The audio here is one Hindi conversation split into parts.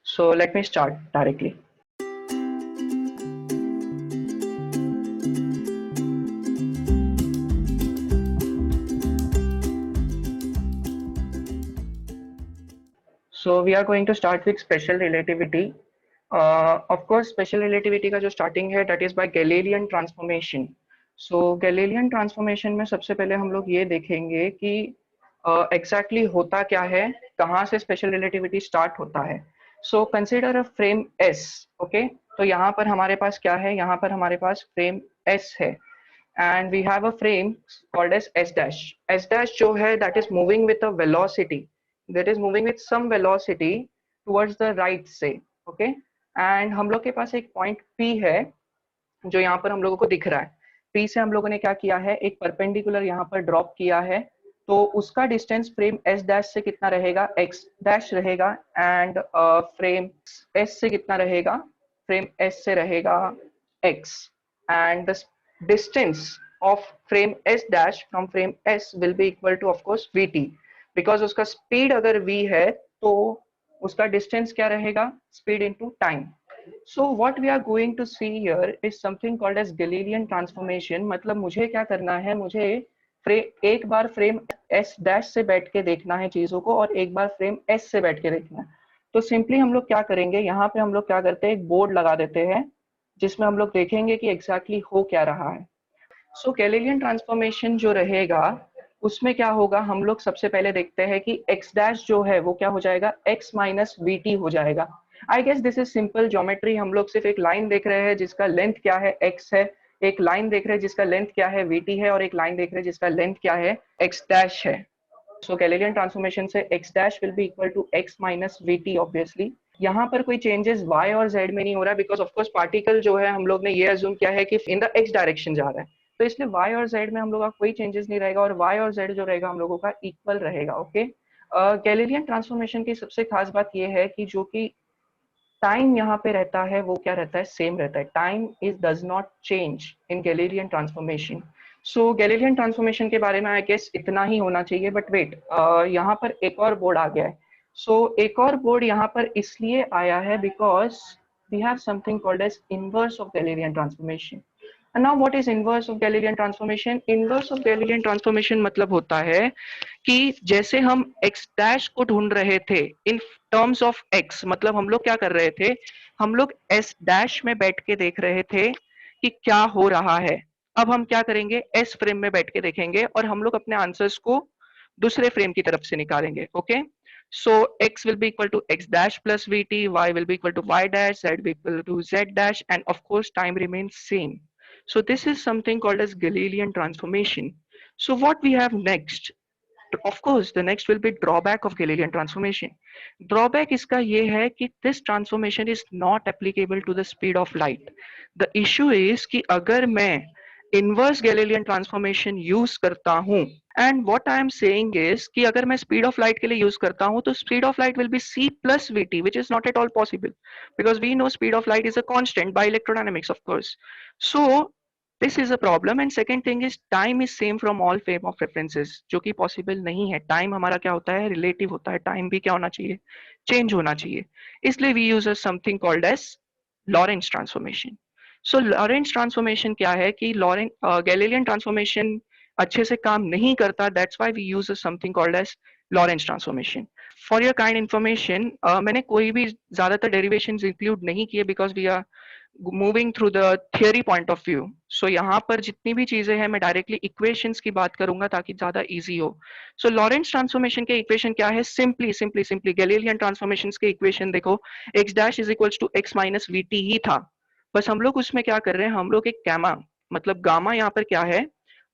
So let me start directly. So we are going to start with special relativity. Of course, special relativity का जो starting है that is by Galilean transformation. So Galilean transformation में सबसे पहले हम लोग ये देखेंगे कि exactly होता क्या है, कहाँ से special relativity start होता है. So consider a frame S, okay? तो यहाँ पर हमारे पास क्या है? यहाँ पर हमारे पास frame S है. And we have a frame called as S dash. S dash जो है that is moving with a velocity. That is moving with some velocity towards the right say, okay? And हम लोग के पास एक point P है जो यहाँ पर हम लोगों को दिख रहा है. P से हम लोगों ने क्या किया है, एक perpendicular यहाँ पर drop किया है, तो उसका distance frame S dash से कितना रहेगा, X dash रहेगा, and frame S से कितना रहेगा, frame S से रहेगा X, and the distance of frame S dash from frame S will be equal to of course Vt, because उसका speed अगर V है तो उसका distance क्या रहेगा, speed into time. So what we are going to see here is something called as Galilean transformation. मतलब मुझे क्या करना है, मुझे एक बार फ्रेम S डैश से बैठ के देखना है चीजों को और एक बार फ्रेम S से बैठ के देखना है. तो सिंपली हम लोग क्या करेंगे, यहाँ पे हम लोग क्या करते हैं, एक बोर्ड लगा देते हैं जिसमें हम लोग देखेंगे कि एग्जैक्टली हो क्या रहा है. सो गैलीलियन ट्रांसफॉर्मेशन जो रहेगा उसमें क्या होगा, हम लोग सबसे पहले देखते हैं कि x डैश जो है वो क्या हो जाएगा, x माइनस वी टी हो जाएगा. I guess this is simple geometry. हम लोग सिर्फ एक लाइन देख रहे हैं जिसका लेंथ क्या है, x है, एक लाइन देख रहे हैं जिसका लेंथ क्या है, vt है, और एक लाइन देख रहे हैं जिसका लेंथ क्या है, x डैश है. सो गैलीलियन ट्रांसफॉर्मेशन से x dash will be equal to x minus vt. Obviously यहाँ पर कोई चेंजेस y और z में नहीं हो रहा है, बिकॉज ऑफकोर्स पार्टिकल जो है हम लोग ने ये अज्यूम किया है कि इन द x डायरेक्शन जा रहा है, तो इसलिए y और z में हम लोग का कोई चेंजेस नहीं रहेगा और y और z जो रहेगा हम लोगों का इक्वल रहेगा. ओके, गैलीलियन ट्रांसफॉर्मेशन की सबसे खास बात ये है कि जो कि टाइम यहाँ पे रहता है वो क्या रहता है, सेम रहता है. Time is does not change in Galilean transformation. So Galilean transformation के बारे में आई गेस इतना ही होना चाहिए. बट वेट, यहाँ पर एक और बोर्ड आ गया है. सो एक और बोर्ड यहाँ पर इसलिए आया है because we have something called as inverse of Galilean transformation. And now what is inverse of Galilean transformation? Inverse of Galilean transformation मतलब होता है कि जैसे हम x डैश को ढूंढ रहे थे इन टर्म्स ऑफ x, मतलब हम लोग क्या कर रहे थे, हम लोग s डैश में बैठ के देख रहे थे कि क्या हो रहा है. अब हम क्या करेंगे, s फ्रेम में बैठ के देखेंगे और हम लोग अपने आंसर्स को दूसरे फ्रेम की तरफ से निकालेंगे. Okay, so x will be equal to x dash plus vt, y will be equal to y dash, z will be equal to z dash, and of course time remains same. So this is something called as Galilean transformation. So what we have next, of course the next will be drawback of Galilean transformation. Drawback इसका ये है कि this transformation is not applicable to the speed of light. The issue is कि अगर मैं inverse Galilean transformation use करता हूँ, and what I am saying is कि अगर मैं speed of light के लिए use करता हूँ तो speed of light will be c plus vt, which is not at all possible because we know speed of light is a constant by electrodynamics, of course. So this is a problem. And second thing is time is same from all frame of references, जो कि possible नहीं है. time हमारा क्या होता है, relative होता है. time भी क्या होना चाहिए, change होना चाहिए. इसलिए we use something called as Lorentz transformation. So Lorentz transformation क्या है कि Galilean transformation अच्छे से काम नहीं करता. That's why we use something called as Lorentz transformation. For your kind information, मैंने कोई भी ज्यादातर derivations include नहीं किए because we are moving through the theory point of view. So यहाँ पर जितनी भी चीजें हैं मैं डायरेक्टली इक्वेशंस की बात करूंगा ताकि ज्यादा इजी हो. सो लॉरेंस ट्रांसफॉर्मेशन के इक्वेशन क्या है, simply simply simply Galilean transformation के इक्वेशन देखो, x dash is equals to x minus v t ही था, बस हम लोग उसमें क्या कर रहे हैं, हम लोग एक गामा, मतलब गामा यहाँ पर क्या है,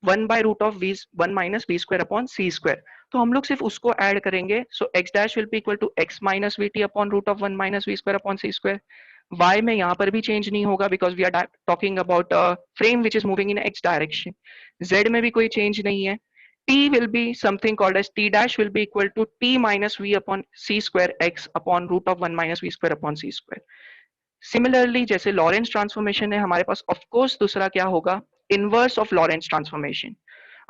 1 by root of v 1 minus v square upon c square, तो हम लोग सिर्फ उसको ऐड करेंगे. So x dash will be equal to x minus v t upon root of 1 minus v square upon c square. y में यहाँ पर भी चेंज नहीं होगा because we are talking about frame which is moving in x direction. z में भी कोई चेंज नहीं है. t will be something called as t dash will be equal to t minus v upon c square x upon root of 1 minus v square upon c square. Similarly जैसे लॉरेंस ट्रांसफॉर्मेशन है हमारे पास, ऑफ कोर्स दूसरा क्या होगा, इनवर्स ऑफ लॉरेंस ट्रांसफॉर्मेशन.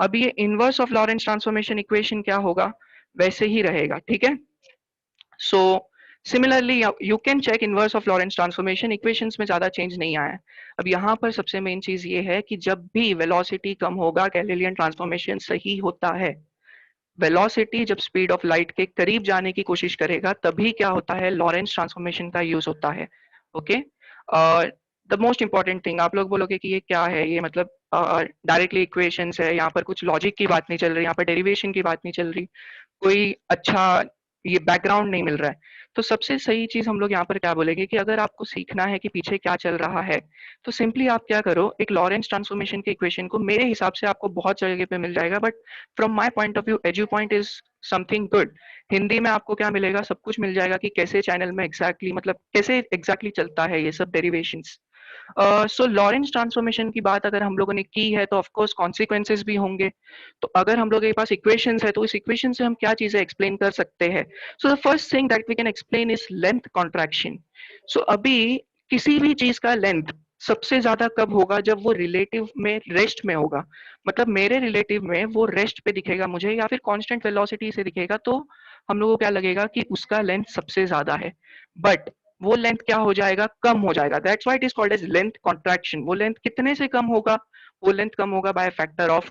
अब ये inverse of Lorentz transformation equation क्या होगा, वैसे ही रहेगा. ठीक है, so similarly you can check inverse of Lorentz transformation, equations में ज्यादा चेंज नहीं आया है। अब यहाँ पर सबसे मेन चीज ये है कि जब भी वेलोसिटी कम होगा गैलीलियन ट्रांसफॉर्मेशन सही होता है। वेलोसिटी जब स्पीड ऑफ लाइट के करीब जाने की कोशिश करेगा तभी क्या होता है, लॉरेंस ट्रांसफॉर्मेशन का यूज होता है। Okay, the most important thing, आप लोग बोलोगे कि ये क्या है, ये मतलब डायरेक्टली इक्वेशंस है, यहाँ पर कुछ लॉजिक की बात नहीं चल रही, यहाँ पर डेरिवेशन की बात नहीं चल रही, कोई अच्छा ये बैकग्राउंड नहीं मिल रहा है। तो सबसे सही चीज हम लोग यहाँ पर क्या बोलेंगे कि अगर आपको सीखना है कि पीछे क्या चल रहा है, तो सिंपली आप क्या करो, एक लॉरेंस ट्रांसफॉर्मेशन के इक्वेशन को मेरे हिसाब से आपको बहुत जगह पे मिल जाएगा, but from my point of view edu point is something good. Hindi में आपको क्या मिलेगा, सब कुछ मिल जाएगा कि कैसे चैनल में एग्जैक्टली मतलब कैसे एग्जैक्टली चलता है ये सब डेरिवेशंस। सो लॉरेंस ट्रांसफॉर्मेशन की बात अगर हम लोगों ने की है तो ऑफ कोर्स कॉन्सिक्वेंसेस भी होंगे। तो अगर हम लोगों के पास इक्वेशंस है तो इस इक्वेशन से हम क्या चीजें एक्सप्लेन कर सकते हैं। So the first thing that we can explain is length contraction. सो अभी किसी भी चीज का लेंथ सबसे ज्यादा कब होगा, जब वो रिलेटिव में रेस्ट में होगा। मतलब मेरे रिलेटिव में वो रेस्ट पे दिखेगा मुझे या फिर कांस्टेंट वेलोसिटी से दिखेगा, तो हम लोगों को क्या लगेगा कि उसका लेंथ सबसे ज्यादा है। बट वो लेंथ क्या हो जाएगा, कम हो जाएगा। That's why it is called as length contraction. वो लेंथ कितने से कम होगा, वो लेंथ कम होगा by factor of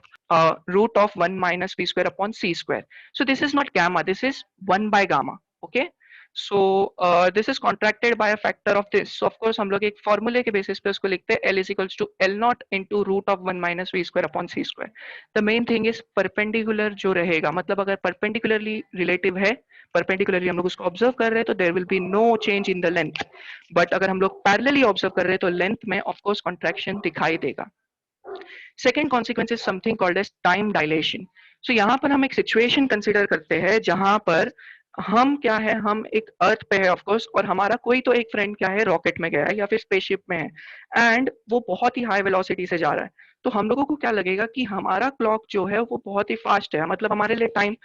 root of 1 minus v square upon c square. So this is not gamma, this is 1 by gamma. Okay, so this is contracted by a factor of this. So of course हम लोग एक फॉर्मूले के बेसिस पे उसको लिखते हैं, l is equals to l not into root of 1 minus v square upon c square. The main thing is perpendicular जो रहेगा, मतलब अगर परपेंडिकुलरली रिलेटिव है, परपेंडिकुलरली हम लोग उसको ऑब्जर्व कर रहे हैं तो there will be no change in the length. But अगर हम लोग पैरेलली ऑब्जर्व कर रहे हैं तो लेंथ में ऑफ कोर्स कॉन्ट्रैक्शन दिखाई देगा। Second consequence is something called as time dilation. So यहाँ पर हम एक सिचुएशन कंसिडर करते हैं जहां पर हम क्या है, हम एक अर्थ पे है ऑफ कोर्स, और हमारा कोई तो एक फ्रेंड क्या है रॉकेट में गया है या फिर स्पेसशिप में है, एंड वो बहुत ही हाई वेलोसिटी से जा रहा है। तो हम लोगों को क्या लगेगा कि हमारा क्लॉक जो है वो बहुत ही फास्ट है, मतलब हमारे लिए टाइम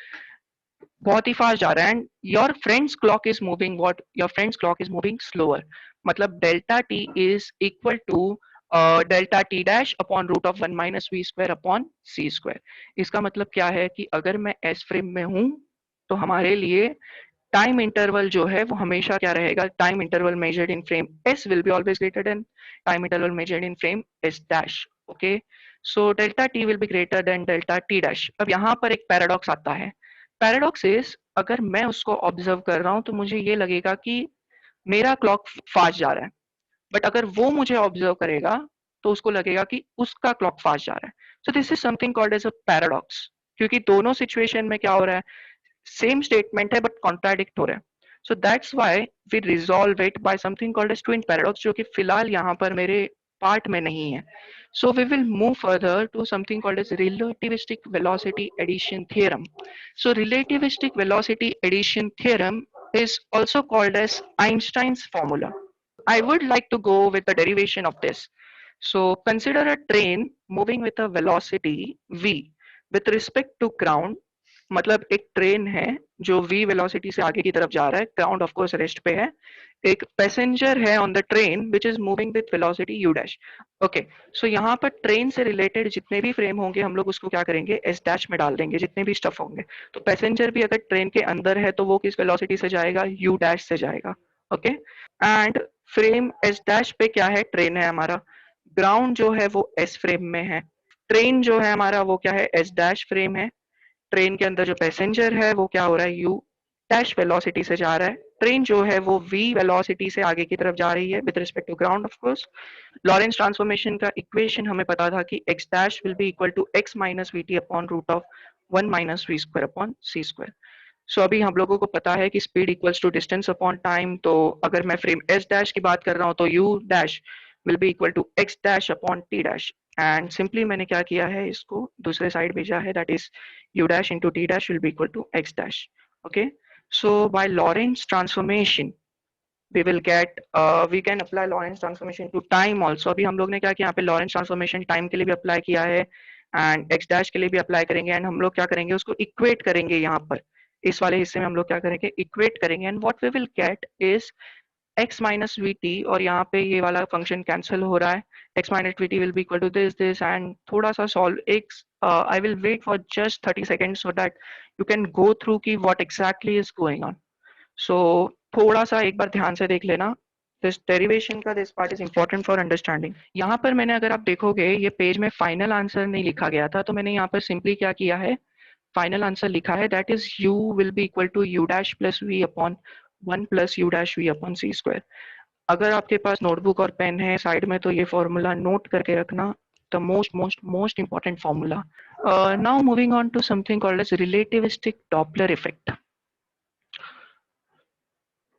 बहुत ही फास्ट जा रहा है, and your friend's clock is moving what, your friend's clock is moving slower. मतलब delta t is equal to delta t dash upon root of 1 minus v square upon c square. इसका मतलब क्या है कि अगर मैं एस फ्रेम में हूं तो हमारे लिए टाइम इंटरवल जो है वो हमेशा क्या रहेगा, time interval measured in frame S will be always greater than time interval measured in frame S dash. Okay, so delta T will be greater than delta t dash. अब यहाँ पर एक पैराडॉक्स आता है। पैराडॉक्स इज, अगर मैं उसको ऑब्जर्व कर रहा हूं तो मुझे ये लगेगा कि मेरा क्लॉक फास्ट जा रहा है, बट अगर वो मुझे ऑब्जर्व करेगा तो उसको लगेगा कि उसका क्लॉक फास्ट जा रहा है। So this is something called as a paradox, क्योंकि दोनों सिचुएशन में क्या हो रहा है, सेम स्टेटमेंट है बट कॉन्ट्राडिक्ट हो रहा है। So that's why we resolve it by something called as twin paradox, जो कि फिलहाल यहाँ पर मेरे पार्ट में नहीं है। So we will move further to something called as relativistic velocity addition theorem. So relativistic velocity addition theorem is also called as Einstein's formula. I would like to go with the derivation of this. So consider a train moving with a velocity v with respect to ground. मतलब एक ट्रेन है जो v वेलोसिटी से आगे की तरफ जा रहा है, ग्राउंड ऑफ कोर्स रेस्ट पे है। एक पैसेंजर है on the train which is moving with velocity u dash. Okay, so यहाँ पर ट्रेन से रिलेटेड जितने भी फ्रेम होंगे हम लोग उसको क्या करेंगे, एस डैश में डाल देंगे, जितने भी स्टफ होंगे। तो पैसेंजर भी अगर ट्रेन के अंदर है तो वो किस वेलोसिटी से जाएगा, u डैश से जाएगा। Okay, and frame S dash पे क्या है, ट्रेन है हमारा, ग्राउंड जो है वो एस फ्रेम में है, ट्रेन जो है हमारा वो क्या है, एस डैश फ्रेम है। ट्रेन के अंदर जो पैसेंजर है वो क्या हो रहा है, यू डैश वेलोसिटी से जा रहा है। ट्रेन जो है वो v वेलोसिटी से आगे की तरफ जा रही है with respect to ground of course. Lorentz transformation का इक्वेशन हमें पता था कि x dash will be equal to x minus v t upon root of 1 minus v square upon c square. So अभी हम लोगों को पता है कि speed equals to distance upon time, तो अगर मैं फ्रेम s डैश की बात कर रहा हूँ तो u dash will be equal to x dash upon t dash. And simply मैंने क्या किया है, इसको दूसरे साइड भेजा है, that is u dash into t dash will be equal to x dash. Okay, so by Lorentz transformation we will get we can apply Lorentz transformation to time also. अभी हम लोग ने क्या किया, यहाँ पे Lorentz transformation time के लिए भी अप्लाई किया है एंड x dash के लिए भी अप्लाई करेंगे, एंड हम लोग क्या करेंगे, उसको इक्वेट करेंगे। यहाँ पर इस वाले हिस्से में हम लोग क्या करेंगे, इक्वेट करेंगे, and what we will get is x minus v t, और यहाँ पे ये वाला फंक्शन कैंसिल हो रहा है, x minus v t will be equal to this and थोड़ा सा सॉल्व एक I will wait for just 30 seconds so that you can go through ki what exactly is going on. So थोड़ा सा एक बार ध्यान से देख लेना। दिस डेरिवेशन का this part is important for understanding. यहाँ पर मैंने, अगर आप देखोगे, ये पेज में फाइनल आंसर नहीं लिखा गया था, तो मैंने यहाँ पर सिंपली क्या किया है, फाइनल आंसर लिखा है, that is u will be equal to u dash plus v अपॉन 1 प्लस u डैश v अपॉन सी स्क्वायर। अगर आपके पास नोटबुक और पेन है साइड में, तो ये फॉर्मूला नोट करके रखना, the most important formula. Now moving on to something called as relativistic Doppler effect.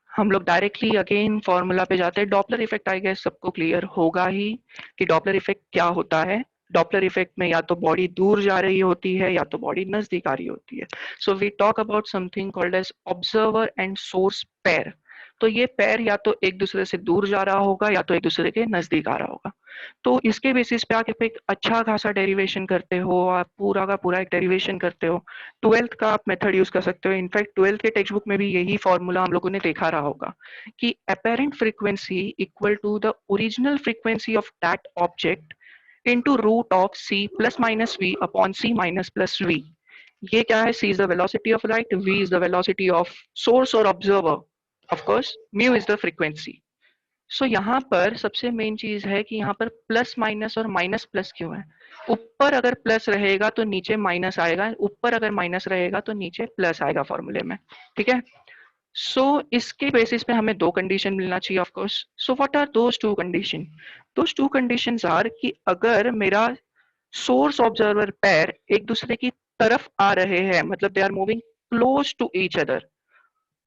हम लोग डायरेक्टली अगेन फॉर्मूला पे जाते हैं। डॉपलर इफेक्ट आई गेस सबको क्लियर होगा ही कि डॉपलर इफेक्ट क्या होता है। डॉपलर इफेक्ट में या तो बॉडी दूर जा रही होती है या तो बॉडी नजदीक आ रही होती है। So we talk about something called as observer and source pair. तो ये पेयर या तो एक दूसरे से दूर जा रहा होगा या तो एक दूसरे के नजदीक आ रहा होगा। तो इसके बेसिस पे आप एक अच्छा खासा डेरिवेशन करते हो, आप पूरा का पूरा एक डेरिवेशन करते हो। 12th का आप मेथड यूज कर सकते हो। इनफैक्ट 12th के टेक्स्ट बुक में भी यही फॉर्मूला हम लोगों ने देखा रहा होगा कि apparent frequency equal to the original frequency of that object into root of c plus minus v upon c minus plus v। ये क्या है, c is the velocity of light, v is the velocity of source और observer, of course mu is the frequency. So यहाँ पर सबसे मेन चीज है कि यहाँ पर प्लस माइनस और माइनस प्लस क्यों है। ऊपर अगर प्लस रहेगा तो नीचे माइनस आएगा, ऊपर अगर माइनस रहेगा तो नीचे प्लस आएगा फॉर्मूले में, ठीक है। सो इसके बेसिस पे हमें दो कंडीशन मिलना चाहिए of course. So what are those two condition? Those two conditions are कि अगर मेरा सोर्स ऑब्जर्वर पेयर एक दूसरे की तरफ आ रहे हैं, मतलब they are moving close to each other,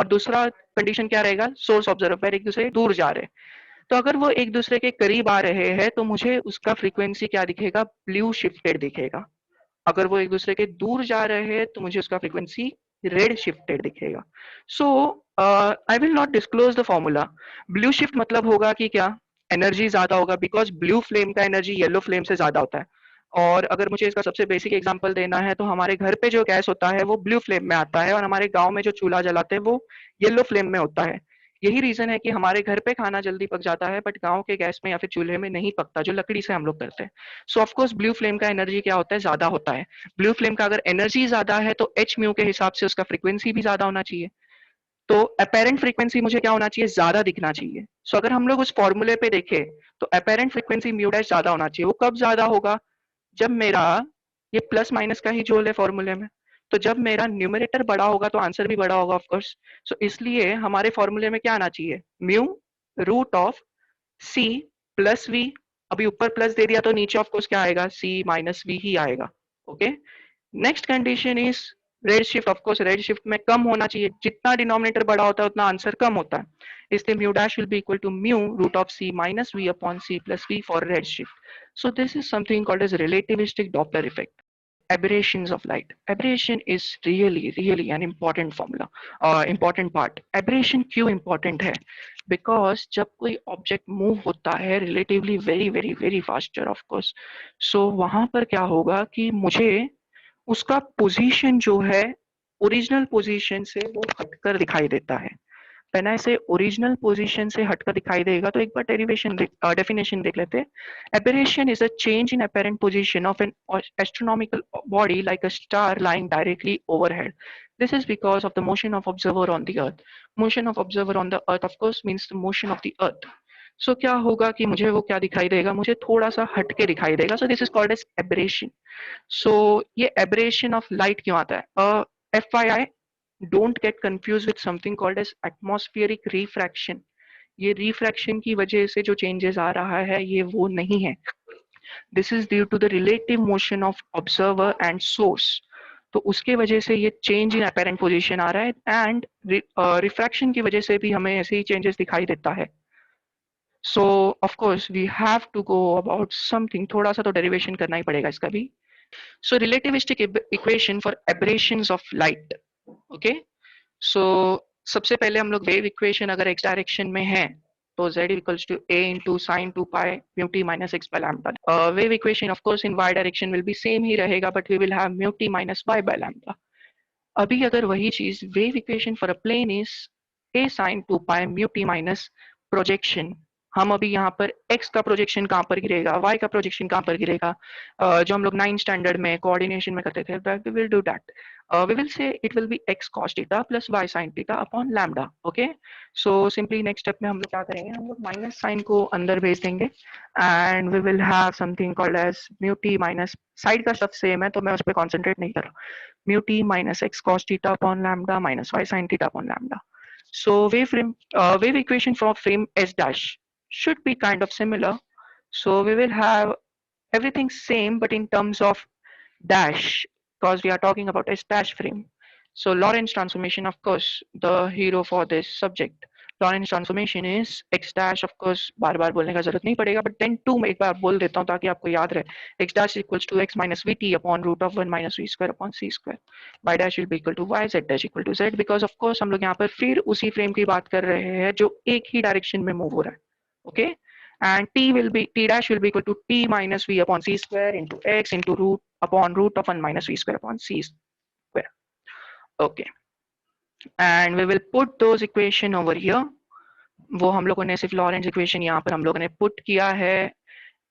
और दूसरा कंडीशन क्या रहेगा, सोर्स ऑब्जर्वर पेयर एक दूसरे से दूर जा रहे हैं। तो अगर वो एक दूसरे के करीब आ रहे हैं तो मुझे उसका फ्रीक्वेंसी क्या दिखेगा, ब्लू शिफ्टेड दिखेगा। अगर वो एक दूसरे के दूर जा रहे हैं तो मुझे उसका फ्रीक्वेंसी रेड शिफ्टेड दिखेगा। So I will not disclose the formula. Blue shift मतलब होगा कि क्या, एनर्जी ज्यादा होगा, बिकॉज ब्लू फ्लेम का एनर्जी येलो फ्लेम से ज्यादा होता है। और अगर मुझे इसका सबसे बेसिक एग्जांपल देना है तो हमारे घर पे जो गैस होता है वो ब्लू फ्लेम में आता है, और हमारे गांव में जो चूल्हा जलाते हैं वो येलो फ्लेम में होता है। यही रीजन है कि हमारे घर पे खाना जल्दी पक जाता है, बट गांव के गैस में या फिर चूल्हे में नहीं पकता, जो लकड़ी से हम लोग करते हैं। सो ऑफकोर्स ब्लू फ्लेम का एनर्जी क्या होता है, ज्यादा होता है। ब्लू फ्लेम का अगर एनर्जी ज्यादा है तो एच म्यू के हिसाब से उसका फ्रीक्वेंसी भी ज्यादा होना चाहिए। तो अपेरेंट फ्रीक्वेंसी मुझे क्या होना चाहिए, ज्यादा दिखना चाहिए। सो अगर हम लोग उस फॉर्मूले पे देखें तो अपेरेंट फ्रीक्वेंसी म्यू डैश ज्यादा होना चाहिए। वो कब ज्यादा होगा, जब मेरा ये प्लस माइनस का ही जोल है फॉर्मूले में, तो जब मेरा न्यूमरेटर बड़ा होगा तो आंसर भी बड़ा होगा ऑफ कोर्स। सो इसलिए हमारे फॉर्मूले में क्या आना चाहिए, mu root of c plus v. अभी ऊपर प्लस दे दिया तो नीचे ऑफ कोर्स क्या आएगा, सी माइनस वी ही आएगा। Okay, next condition is red shift. Of course red shift में कम होना चाहिए, जितना डिनोमिनेटर बड़ा होता है उतना आंसर कम होता है, इसलिए mu dash will be equal to mu root of c minus v upon c plus v for red shift. So this is something called as relativistic Doppler effect. Aberrations of light. Aberration is really an important formula, important part. Aberration क्यों important है? Because जब कोई object move होता है relatively very faster of course, so वहां पर क्या होगा कि मुझे उसका पोजीशन जो है ओरिजिनल पोजीशन से वो हटकर दिखाई देता है। व्हेन आई से ओरिजिनल पोजीशन से हटकर दिखाई देगा, तो एक बार डेरिवेशन डेफिनेशन देख लेते हैं। Aberration is a change in apparent position of N astronomical body like a star lying directly overhead. This is because of the motion of observer on the earth. Motion of observer on the earth of course means the motion of the earth. So क्या होगा कि मुझे वो क्या दिखाई देगा, मुझे थोड़ा सा हटके दिखाई देगा। So this is called as aberration. So ये aberration of light क्यों आता है? FYI, don't get confuse with something called as atmospheric refraction. ये रिफ्रैक्शन की वजह से जो चेंजेस आ रहा है ये वो नहीं है। This is due to the relative motion of observer and source. तो उसके वजह से ये चेंज इन अपेरेंट पोजीशन आ रहा है, एंड रिफ्रैक्शन की वजह से भी हमें ऐसे ही चेंजेस दिखाई देता है। So of course we have to go about something, थोड़ा सा तो डेरिवेशन करना ही पड़ेगा इसका भी। So relativistic equation for aberrations of light. Okay, so सबसे पहले हम लोग वेव इक्वेशन अगर x डायरेक्शन में है तो z equals to a into sine 2 pi mu t minus x by lambda. Wave equation of course in y direction will be same ही रहेगा, but we will have mu t minus y by lambda. अभी अगर वही चीज wave equation for a plane is a sine 2 pi mu t minus projection, हम अभी यहाँ पर x का प्रोजेक्शन कहाँ पर गिरेगा, y का प्रोजेक्शन कहाँ पर गिरेगा, जो हम लोग 9 स्टैंडर्ड में कोऑर्डिनेशन में करते थे, we will do that. We will say it will be x cos theta plus y sin theta upon lambda. Okay, so simply next step में हम लोग क्या करेंगे, हम लोग माइनस साइन को अंदर भेज देंगे and we will have something called as mu t minus, side का स्टफ सेम है तो मैं उस पर कॉन्सेंट्रेट नहीं कर रहा, mu t minus x cos theta upon lambda minus y sin theta upon lambda. So wave equation for frame S dash should be kind of similar. So we will have everything same, but in terms of dash, because we are talking about S dash frame. So Lorentz transformation, of course, the hero for this subject. Lorentz transformation is x dash, of course, बार बार बोलने का जरूरत नहीं पड़ेगा, but then 2 मैं एक बार बोल देता हूँ ताकि आपको याद रहे. X dash equals to x minus vt upon root of 1 minus v square upon c square. Y dash will be equal to y, z dash equal to z, because of course हम लोग यहाँ पर फिर उसी फ्रेम की बात कर रहे हैं जो एक ही डायरेक्शन में मूव हो रहा है. Okay, and t dash will be equal to t minus v upon c square into x into root upon root of 1 minus v square upon c square. Okay, and we will put those equation over here. वो हम लोगों ने सिर्फ लॉरेंट्ज इक्वेशन यहाँ पर हम लोगों ने पुट किया है,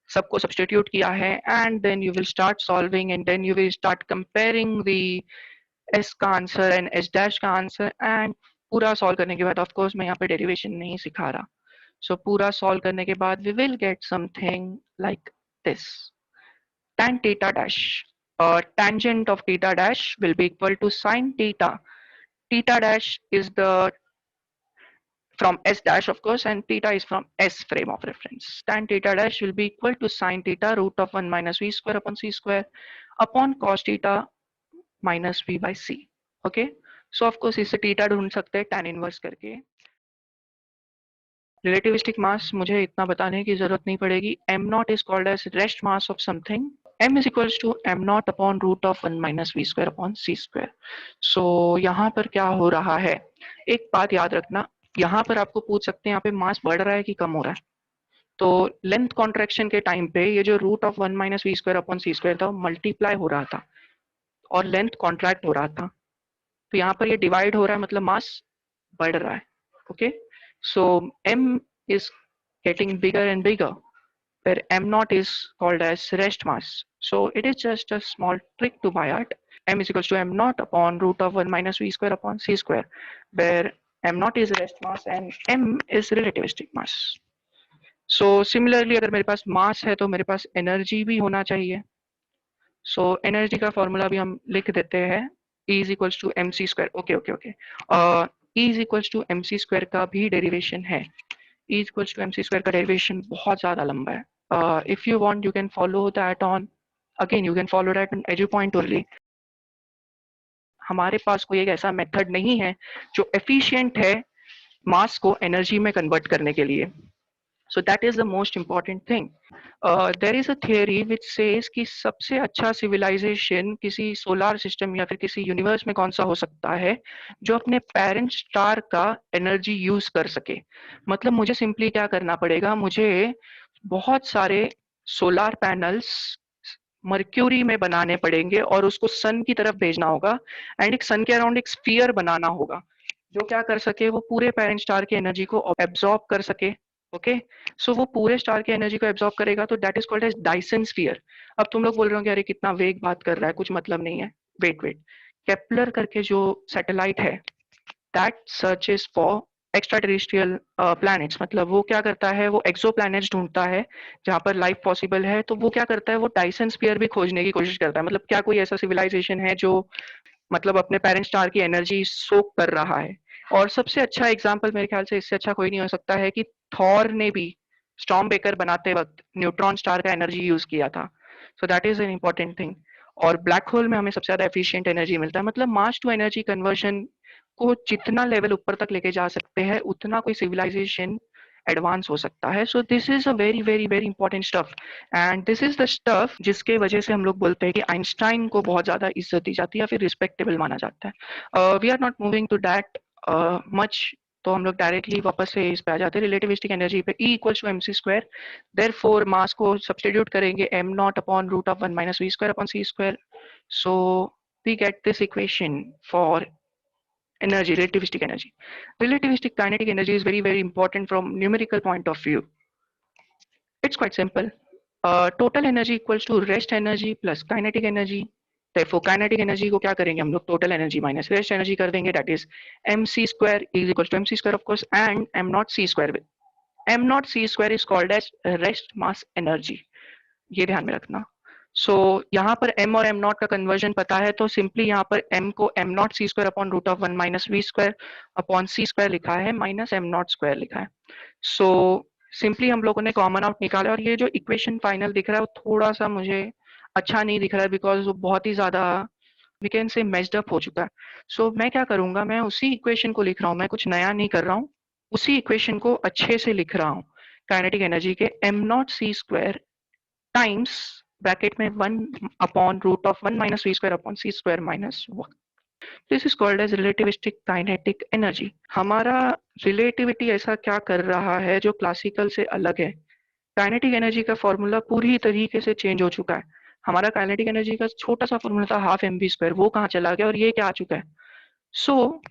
सबको सब्स्टिट्यूट किया है, and then you will start solving and then you will start comparing the s का आंसर एंड एस डैश का आंसर. एंड पूरा सॉल्व करने के बाद, ऑफ कोर्स मैं यहाँ पे डेरिवेशन नहीं सिखा रहा, सो पूरा सॉल्व करने के बाद we will get something like this. Tan theta dash, tangent of theta dash will be equal to sine theta. Theta dash is the from S dash, of course, and theta is from S frame of reference. Tan theta dash will be equal to sine theta root of 1 minus v square upon c square upon cos theta minus v by c. Okay, so of course इससे theta ढूंढ सकते हैं tan inverse करके. Relativistic mass मुझे इतना बताने की जरूरत नहीं पड़ेगी. m naught is called as rest mass of something. m is equals to m naught upon root of 1 minus v square upon c square. So यहाँ पर क्या हो रहा है, एक बात याद रखना, यहाँ पर आपको पूछ सकते हैं यहाँ पे मास बढ़ रहा है कि कम हो रहा है. तो लेंथ कॉन्ट्रैक्शन के टाइम पे ये जो root of 1 minus v square upon c square था मल्टीप्लाई हो रहा था और लेंथ कॉन्ट्रैक्ट हो रहा था. तो यहाँ पर ये डिवाइड हो रहा है, मतलब मास बढ़ रहा है. Okay, so m is getting bigger and bigger, where m naught is called as rest mass. So it is just a small trick to by heart. M is equals to m naught upon root of 1 minus v square upon c square, where m naught is rest mass and m is relativistic mass. So similarly अगर मेरे पास मास है तो मेरे पास एनर्जी भी होना चाहिए. So एनर्जी का फॉर्मूला भी हम लिख देते हैं, E is equals to mc square. Okay, E is equals to mc square का भी डेरिवेशन है. E is equals to mc square का डेरिवेशन बहुत ज़्यादा लंबा है. If you want, you can follow that on, again you can follow that on EduPoint only. हमारे पास कोई एक ऐसा मेथड नहीं है जो एफिशिएंट है मास को एनर्जी में कन्वर्ट करने के लिए. So that is the most important thing. There is a theory which says कि सबसे अच्छा civilization किसी सोलर सिस्टम या फिर किसी यूनिवर्स में कौन सा हो सकता है जो अपने पेरेंट स्टार का एनर्जी यूज कर सके. मतलब मुझे सिंपली क्या करना पड़ेगा, मुझे बहुत सारे सोलर पैनल्स मर्क्यूरी में बनाने पड़ेंगे और उसको सन की तरफ भेजना होगा एंड एक सन के अराउंड एक स्फीयर बनाना होगा जो क्या कर सके, वो पूरे पेरेंट स्टार की एनर्जी को एब्जॉर्ब कर सके. ओके, सो वो पूरे स्टार की एनर्जी को एब्जॉर्ब करेगा, तो that is called as Dyson sphere. अब तुम लोग बोल रहे हो कि अरे कितना वेग बात कर रहा है, कुछ मतलब नहीं है. वेट, केपलर करके जो सैटेलाइट है that searches for extra terrestrial planets. मतलब वो क्या करता है, वो एक्सो प्लैनेट्स ढूंढता है जहाँ पर लाइफ पॉसिबल है. तो वो क्या करता है, वो डायसन स्फीयर भी खोजने की कोशिश करता है. मतलब क्या कोई ऐसा सिविलाइजेशन है जो मतलब अपने पेरेंट स्टार की एनर्जी सोक कर रहा है. और सबसे अच्छा एग्जांपल मेरे ख्याल से इससे अच्छा कोई नहीं हो सकता है कि थॉर ने भी स्टॉर्म बेकर बनाते वक्त न्यूट्रॉन स्टार का एनर्जी यूज किया था. So that is an important thing. और ब्लैक होल में हमें सबसे ज्यादा एफिशिएंट एनर्जी मिलता है. मतलब मास टू एनर्जी कन्वर्जन को जितना लेवल ऊपर तक लेके जा सकते हैं उतना कोई सिविलाइजेशन एडवांस हो सकता है. So this is a very very very important stuff and this is the stuff जिसके वजह से हम लोग बोलते हैं कि आइंस्टाइन को बहुत ज्यादा इज्जत दी जाती है या फिर रिस्पेक्टेबल माना जाता है. We are not moving to that much, तो हम लोग डायरेक्टली वापस से इस पे आ जाते हैं रिलेटिविस्टिक एनर्जी पे. E equals to mc square, therefore mass को सब्स्टिट्यूट करेंगे m not upon root of 1 minus v square upon c square. So we get this equation for energy, relativistic energy. Relativistic kinetic energy is very very important from numerical point of view. It's quite simple. Total energy equals to rest energy plus kinetic energy. Therefore kinetic energy को क्या करेंगे हम लोग, total energy minus rest energy कर देंगे, that is mc square is equals to mc square of course, and m naught c square. m naught c square is called as rest mass energy, ये ध्यान में रखना. सो यहाँ पर m और m नॉट का कन्वर्जन पता है, तो सिंपली यहाँ पर m को m not c square upon root of 1 minus v square upon c square लिखा है, माइनस m नॉट स्क्वायर लिखा है. सो सिंपली हम लोगों ने कॉमन आउट निकाला, और ये जो इक्वेशन फाइनल दिख रहा है वो थोड़ा सा मुझे अच्छा नहीं दिख रहा है, बिकॉज वो बहुत ही ज्यादा we can say messed up हो चुका है. सो मैं क्या करूंगा, मैं उसी इक्वेशन को लिख रहा हूँ, मैं कुछ नया नहीं कर रहा हूँ, उसी इक्वेशन को अच्छे से लिख रहा हूँ. काइनेटिक एनर्जी के m not c square times bracket में 1 upon root of 1 minus v square upon c square minus 1. This is called as relativistic kinetic energy. हमारा रिलेटिविटी ऐसा क्या कर रहा है जो क्लासिकल से अलग है. काइनेटिक एनर्जी का फॉर्मूला पूरी तरीके से चेंज हो चुका है. हमारा काइनेटिक एनर्जी का छोटा सा फॉर्मूला था हाफ एम वी स्क्वायर, वो कहाँ चला गया और ये क्या आ चुका है. So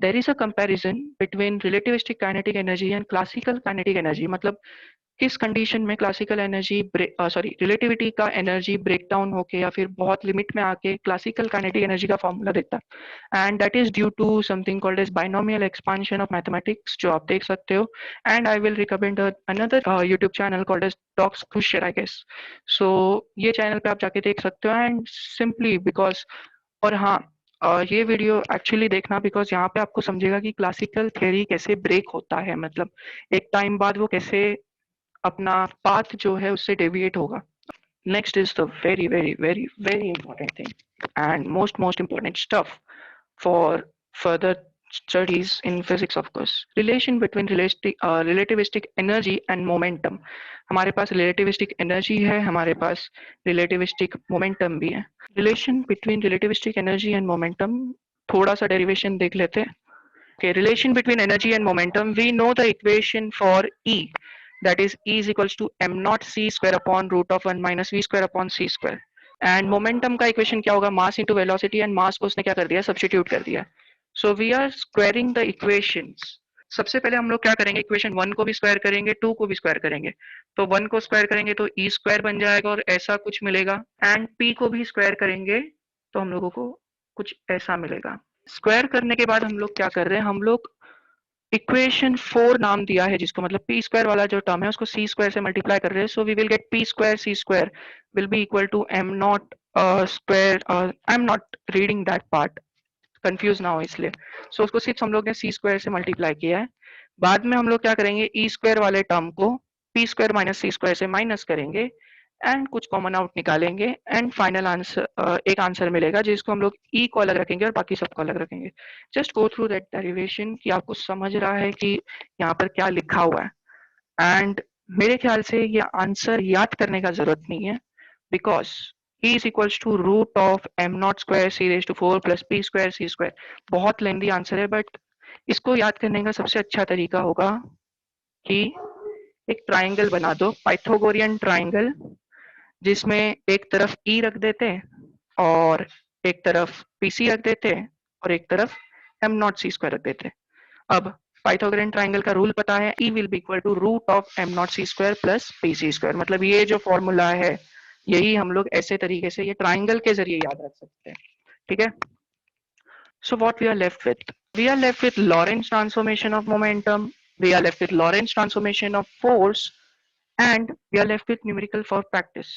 there is a comparison between relativistic kinetic energy and classical kinetic energy. मतलब किस कंडीशन में क्लासिकल एनर्जी रिलेटिविटी का एनर्जी ब्रेकडाउन होके या फिर बहुत लिमिट में आके क्लासिकल काइनेटिक एनर्जी का फॉर्मूला देता है. And that is due to something called as binomial expansion of mathematics, जो आप देख सकते हो. And I will recommend another YouTube channel called as talks खुशर आई गेस. सो ये चैनल पे आप जाके देख सकते हो. एंड सिंपली बिकॉज, और हाँ, ये वीडियो एक्चुअली देखना, बिकॉज यहाँ पे आपको समझेगा कि क्लासिकल थियरी कैसे ब्रेक होता है, मतलब एक टाइम बाद वो कैसे अपना पाथ जो है उससे डेविएट होगा. Next is the very very very very important thing and most important stuff for further studies in physics of course. Relation between relativistic energy and momentum. हमारे पास relativistic energy है, हमारे पास relativistic momentum भी है. Relation between relativistic energy and momentum, थोड़ा सा derivation देख लेते हैं. Okay, relation between energy and momentum, we know the equation for E, that is E is equals to m naught c square upon root of 1 minus v square upon c square. And momentum का इक्वेशन क्या होगा, mass into velocity, and mass को उसने क्या कर दिया, सब्स्टिट्यूट कर दिया. So we are squaring the equations. सबसे पहले हम लोग क्या करेंगे, इक्वेशन 1 को भी स्क्वायर करेंगे, 2 को भी स्क्वायर करेंगे. तो 1 को स्क्वायर करेंगे तो ई स्क्वायर बन जाएगा और ऐसा कुछ मिलेगा, एंड पी को भी स्क्वायर करेंगे तो हम लोगों को कुछ ऐसा मिलेगा. स्क्वायर करने के बाद हम लोग क्या कर रहे हैं, हम लोग इक्वेशन 4 नाम दिया है जिसको, मतलब पी स्क्वायर वाला जो टर्म है उसको सी स्क्वायर से मल्टीप्लाई कर रहे हैं. So we will get p square c square will be equal to m not square. I am not reading that part, confuse ना हो इसलिए. सो उसको सिर्फ हम लोग ने सी स्क्वायर से मल्टीप्लाई किया है. बाद में हम लोग क्या करेंगे, ई स्क्वायर वाले टर्म को पी स्क्वायर माइनस सी स्क्वायर से माइनस करेंगे एंड कुछ कॉमन आउट निकालेंगे, एंड फाइनल आंसर एक आंसर मिलेगा जिसको हम लोग ई को अलग रखेंगे और बाकी सबको अलग रखेंगे. Just go through that derivation कि आपको समझ रहा है कि यहाँ पर क्या लिखा हुआ है. एंड मेरे ख्याल से ये आंसर याद करने का जरूरत नहीं है, because E is equals to root of m naught square c raised to 4 plus p square c square. बहुत लेंदी आंसर है, बट इसको याद करने का सबसे अच्छा तरीका होगा कि एक ट्राइंगल बना दो, पाइथागोरियन ट्राइंगल, जिसमें एक तरफ E रख देते और एक तरफ PC रख देते और एक तरफ m नॉट सी स्क्वायर रख देते. अब पाइथागोरियन ट्राइंगल का रूल पता है, E will be equal to root of m not c square plus PC square. मतलब ये जो फॉर्मूला है यही हम लोग ऐसे तरीके से ये ट्राइंगल के जरिए याद रख सकते हैं. ठीक है. So what we are left with, we are left with Lorentz transformation of momentum, we are left with Lorentz transformation of force, and we are left with numerical for practice.